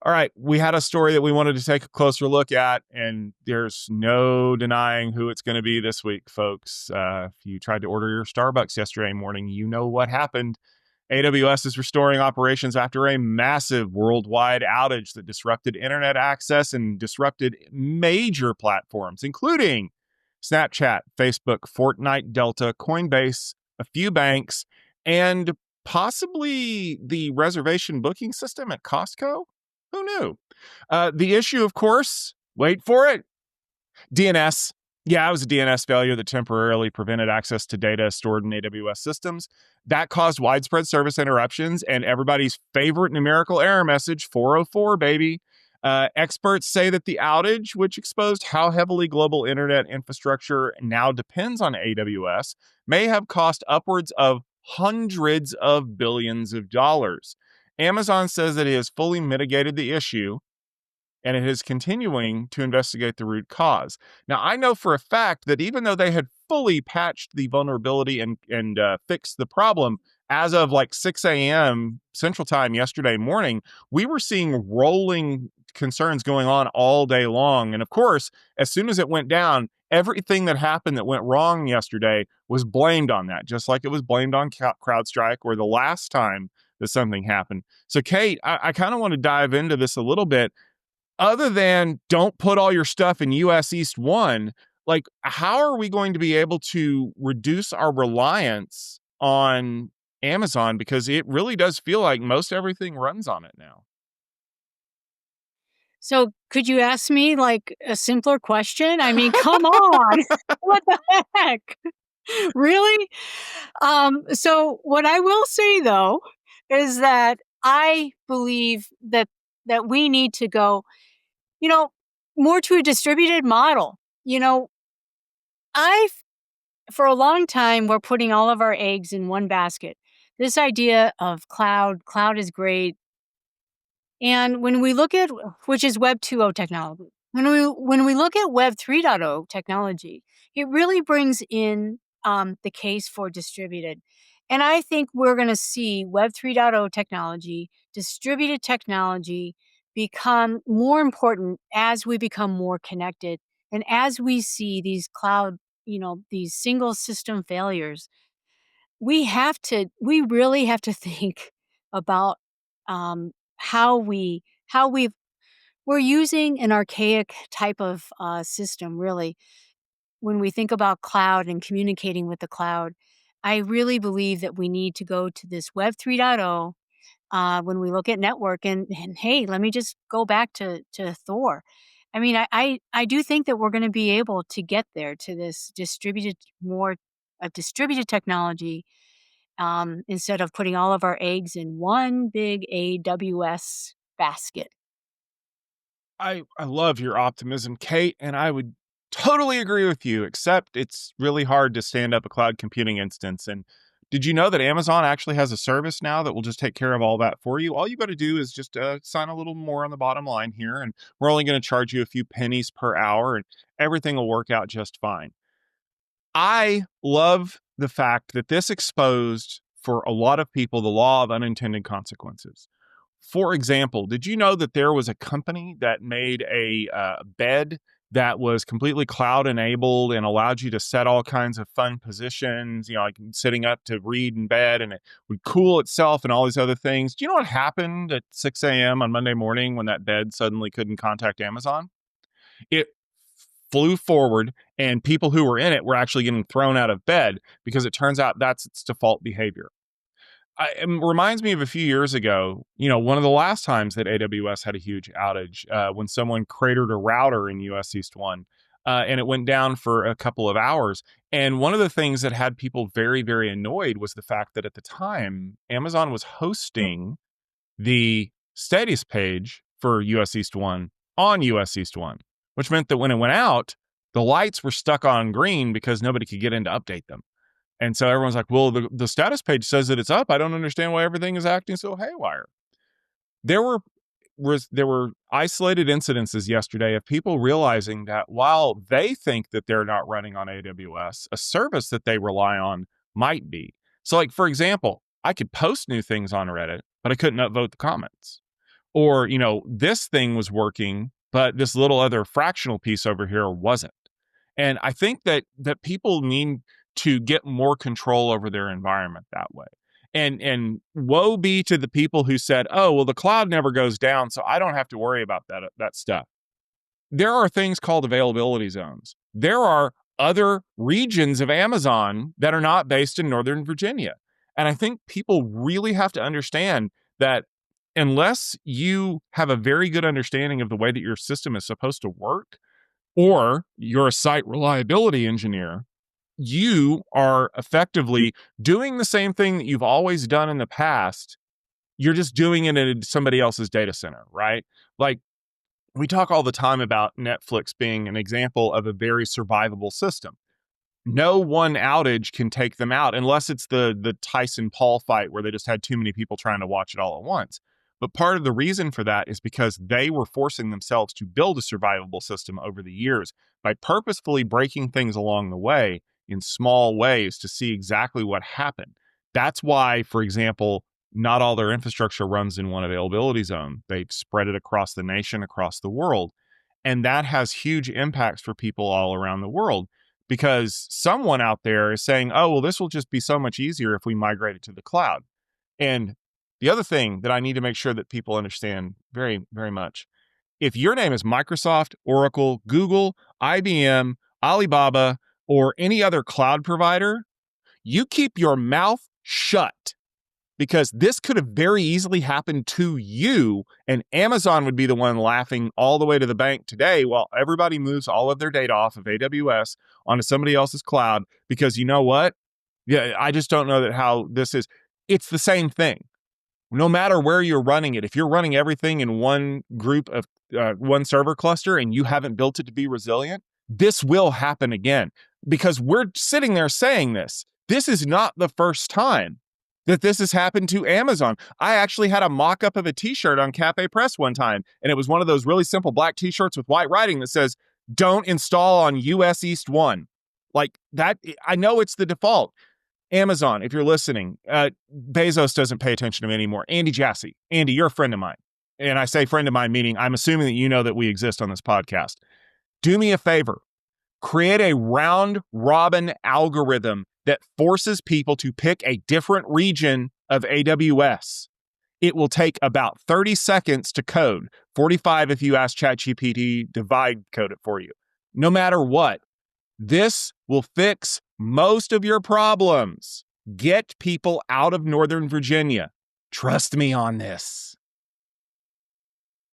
All right, we had a story that we wanted to take a closer look at, and there's no denying who it's going to be this week, folks. If you tried to order your Starbucks yesterday morning, you know what happened. AWS is restoring operations after a massive worldwide outage that disrupted internet access and disrupted major platforms, including Snapchat, Facebook, Fortnite, Delta, Coinbase, a few banks, and possibly the reservation booking system at Costco. Who knew? The issue, of course, wait for it, DNS. Yeah, it was a DNS failure that temporarily prevented access to data stored in AWS systems. That caused widespread service interruptions and everybody's favorite numerical error message, 404, baby. Experts say that the outage, which exposed how heavily global internet infrastructure now depends on AWS, may have cost upwards of hundreds of billions of dollars. Amazon says that it has fully mitigated the issue and it is continuing to investigate the root cause. Now, I know for a fact that even though they had fully patched the vulnerability and fixed the problem, as of like 6 a.m. Central Time yesterday morning, we were seeing rolling concerns going on all day long. And of course, as soon as it went down, everything that happened that went wrong yesterday was blamed on that, just like it was blamed on CrowdStrike or the last time that something happened. So, Kate, I kind of want to dive into this a little bit. Other than don't put all your stuff in US East 1, like how are we going to be able to reduce our reliance on Amazon? Because it really does feel like most everything runs on it now. So could you ask me like a simpler question? I mean, come on. What the heck? Really? So what I will say though is that I believe that we need to go, more to a distributed model. I've for a long time we're putting all of our eggs in one basket. This idea of cloud is great. And when we look at, which is Web 2.0 technology, when we look at Web 3.0 technology, it really brings in the case for distributed. And I think we're going to see Web 3.0 technology, distributed technology, become more important as we become more connected. And as we see these cloud, these single system failures, we really have to think about how we're using an archaic type of system, really. When we think about cloud and communicating with the cloud, I really believe that we need to go to this Web 3.0 when we look at network. And hey, let me just go back to Thor. I mean, I do think that we're going to be able to get there to this distributed technology instead of putting all of our eggs in one big AWS basket. I love your optimism, Kate, and I would totally agree with you, except it's really hard to stand up a cloud computing instance. And did you know that Amazon actually has a service now that will just take care of all that for you? All you got to do is just sign a little more on the bottom line here, and we're only going to charge you a few pennies per hour, and everything will work out just fine. I love the fact that this exposed for a lot of people the law of unintended consequences. For example, did you know that there was a company that made a bed that was completely cloud enabled and allowed you to set all kinds of fun positions, like sitting up to read in bed, and it would cool itself and all these other things? Do you know what happened at 6 a.m. on Monday morning when that bed suddenly couldn't contact Amazon? It flew forward, and people who were in it were actually getting thrown out of bed because it turns out that's its default behavior. It reminds me of a few years ago, one of the last times that AWS had a huge outage when someone cratered a router in US East 1, and it went down for a couple of hours. And one of the things that had people very, very annoyed was the fact that at the time, Amazon was hosting the status page for US East 1 on US East 1, which meant that when it went out, the lights were stuck on green because nobody could get in to update them. And so everyone's like, well, the status page says that it's up. I don't understand why everything is acting so haywire. There were isolated incidences yesterday of people realizing that while they think that they're not running on AWS, a service that they rely on might be. So like, for example, I could post new things on Reddit, but I couldn't upvote the comments. Or, this thing was working, but this little other fractional piece over here wasn't. And I think that people need to get more control over their environment that way. And woe be to the people who said, "Oh, well, the cloud never goes down, so I don't have to worry about that stuff." There are things called availability zones. There are other regions of Amazon that are not based in Northern Virginia. And I think people really have to understand that unless you have a very good understanding of the way that your system is supposed to work, or you're a site reliability engineer, you are effectively doing the same thing that you've always done in the past. You're just doing it in somebody else's data center, right? Like, we talk all the time about Netflix being an example of a very survivable system. No one outage can take them out unless it's the Tyson Paul fight where they just had too many people trying to watch it all at once. But part of the reason for that is because they were forcing themselves to build a survivable system over the years by purposefully breaking things along the way in small ways to see exactly what happened. That's why, for example, not all their infrastructure runs in one availability zone. They've spread it across the nation, across the world. And that has huge impacts for people all around the world because someone out there is saying, "Oh, well, this will just be so much easier if we migrate it to the cloud." And the other thing that I need to make sure that people understand very, very much, if your name is Microsoft, Oracle, Google, IBM, Alibaba, or any other cloud provider, you keep your mouth shut, because this could have very easily happened to you, and Amazon would be the one laughing all the way to the bank today while everybody moves all of their data off of AWS onto somebody else's cloud. Because you know what? Yeah, I just don't know that how this is. It's the same thing. No matter where you're running it, if you're running everything in one group of one server cluster and you haven't built it to be resilient, this will happen again, because we're sitting there saying this. This is not the first time that this has happened to Amazon. I actually had a mock-up of a t-shirt on Cafe Press one time, and it was one of those really simple black t-shirts with white writing that says, "Don't install on US East 1." Like that, I know it's the default. Amazon, if you're listening, Bezos doesn't pay attention to me anymore. Andy Jassy. Andy, you're a friend of mine. And I say friend of mine, meaning I'm assuming that you know that we exist on this podcast. Do me a favor. Create a round robin algorithm that forces people to pick a different region of AWS. It will take about 30 seconds to code, 45 if you ask ChatGPT to vibe code it for you. No matter what, this will fix most of your problems. Get people out of Northern Virginia. Trust me on this.